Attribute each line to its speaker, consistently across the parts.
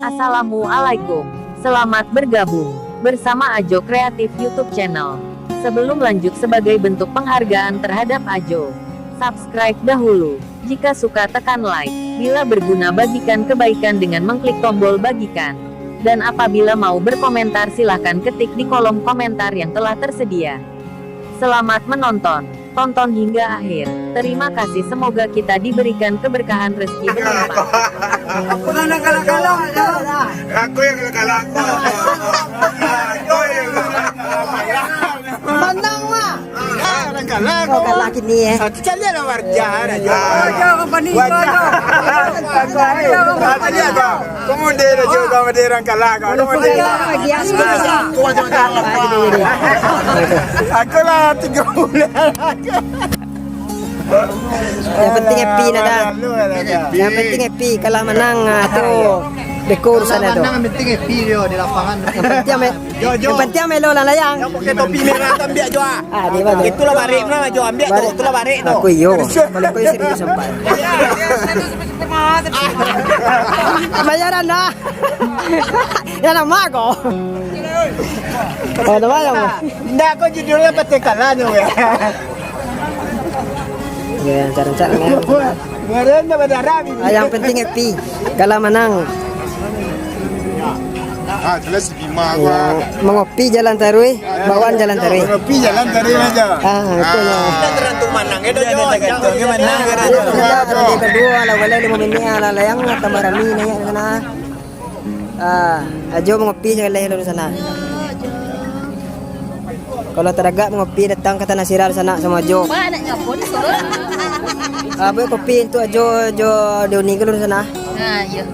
Speaker 1: Assalamualaikum. Selamat bergabung bersama Ajo Kreatif YouTube Channel. Sebelum lanjut, sebagai bentuk penghargaan terhadap Ajo, subscribe dahulu. Jika suka tekan like. Bila berguna, bagikan kebaikan dengan mengklik tombol bagikan. Dan apabila mau berkomentar, silahkan ketik di kolom komentar yang telah tersedia. Selamat menonton. Tonton hingga akhir. Terima kasih, semoga kita diberikan keberkahan rezeki berlimpah.
Speaker 2: Aku yang galak-galak. Aku yang galak-galak.
Speaker 3: Menang mah.
Speaker 2: Orang galak.
Speaker 3: Kau galak ini ya.
Speaker 2: Cari ada warga aja. Tadi ada. Kemudian ada juga orang galak. Aku lah 3 bulan.
Speaker 3: Yang penting happy nada. Yang penting happy. Kalau menang tuh dekor sana tuh.
Speaker 4: Yang penting happy dia di lapangan.
Speaker 3: Yang penting melo lah layang.
Speaker 2: Yang pakai topi merah tu ambil Joa.
Speaker 3: Di mana?
Speaker 2: Itulah barik mana Jo ambil tu. Itulah barik tu.
Speaker 3: Aku iyo. Kalau kau serius sampai. Bayaran dah. Ya nama kau. Ada mana mo?
Speaker 2: Ndak kau judulnya pete kalah tu.
Speaker 3: Ya, cara-cara ni.
Speaker 2: Meren dah berdarah.
Speaker 3: Yang penting happy. Kalau menang.
Speaker 2: Ah, jelas lima gua.
Speaker 3: Mengopi jalan tarui, bawaan jalan tarui.
Speaker 2: Mengopi jalan tarui aja.
Speaker 3: Itu lah.
Speaker 2: Kita tergantung manang itu Jo. Tergantung manang.
Speaker 3: Kita berdua lah, boleh 5 minit lah layang tambah rami nanya sana. Ajo mengopi jalan lalu sana. Kalau teragak mengopi datang ke Tanah Sirar sana sama Jo.
Speaker 5: Mana nyapun suruh?
Speaker 3: Boleh kopi itu Ajo Doni ke sana.
Speaker 5: Nah, iya.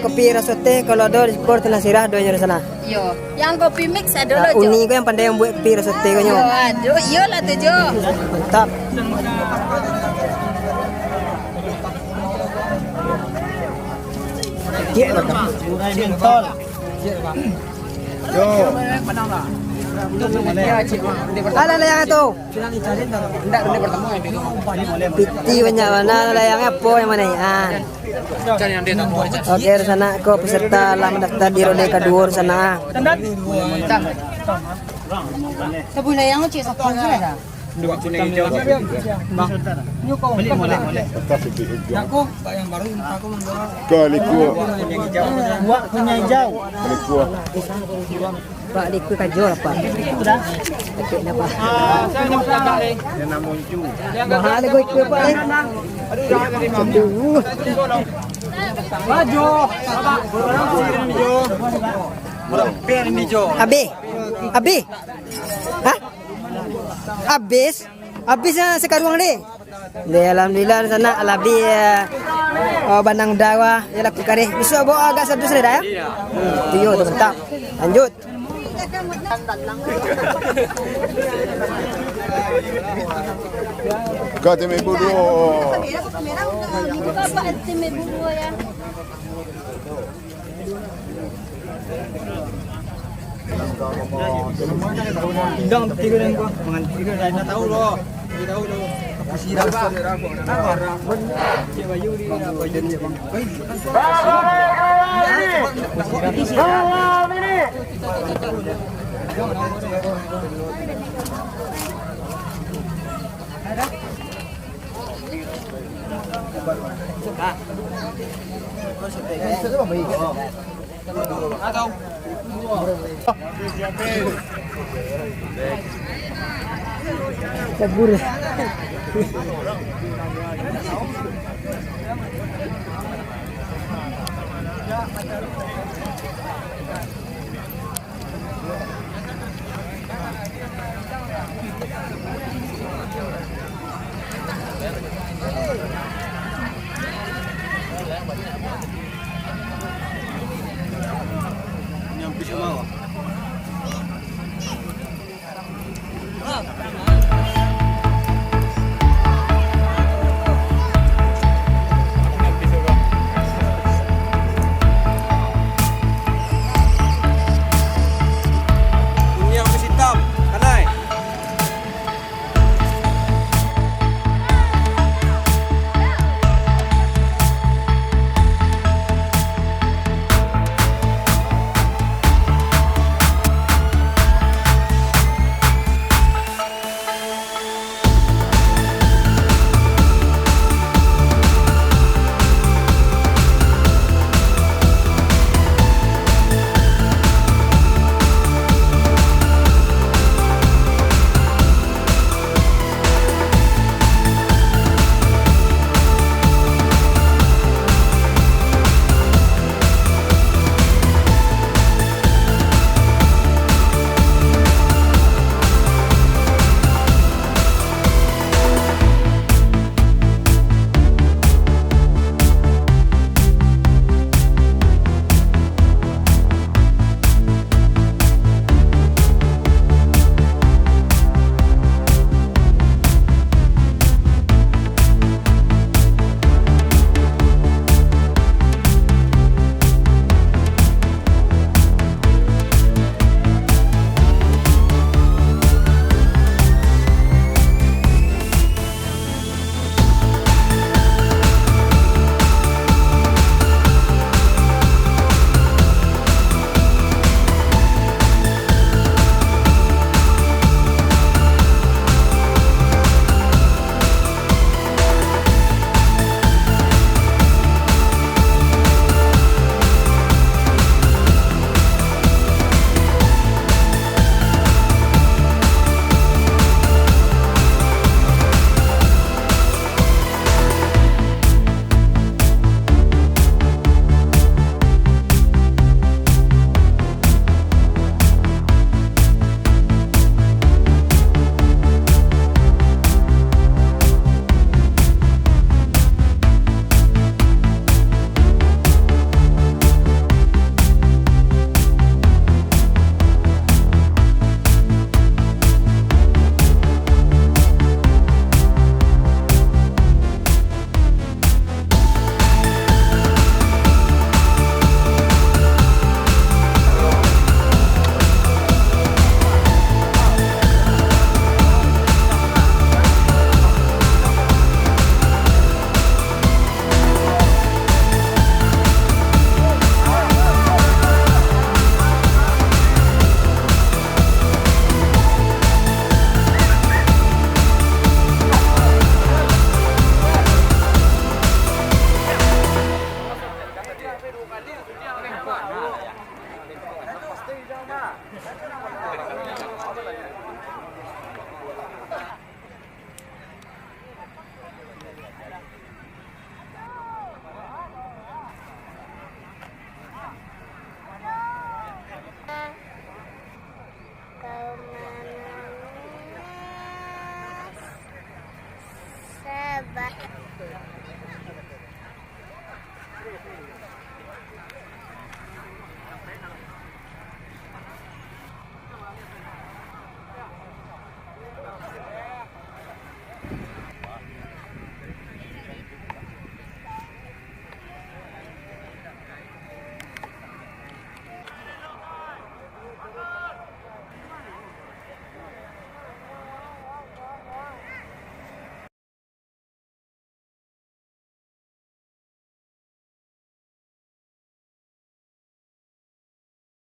Speaker 3: Kopi rasote kalau ada di sport Tanah Sirar do di sana.
Speaker 5: Yo, yang kopi mix ada lo, Jo.
Speaker 3: Uni ko yang pandai yang buat kopi rasote ko nyo.
Speaker 5: Aduh, iya lah tuh, Jo.
Speaker 3: Mantap. Ada layang itu. Piti banyak mana layangnya apa yang mana ya? Oke, di sana aku peserta lah mendaftar di ronde kedua di sana.
Speaker 5: Sabu na yang cik sapang ada.
Speaker 3: Pak Liku kajol apa? Okey apa? Mahal gue ikut Pak. Aduh. Maju. Abi. Hah? Habis sekarang ni. Alhamdulillah di sana alabi Bandang Dawa ya laku kare. Bisa bawa agak satu sudah ya? Iya. Tu mantap. Lanjut.
Speaker 2: Kau temi bulu.
Speaker 4: Indang tiga dan gua. Mangan tiga dah nak tahu loh. Tahu loh. Siram apa? Cik Bayu ni apa jadi bang?
Speaker 3: Kabur.
Speaker 4: Yang bisa mau.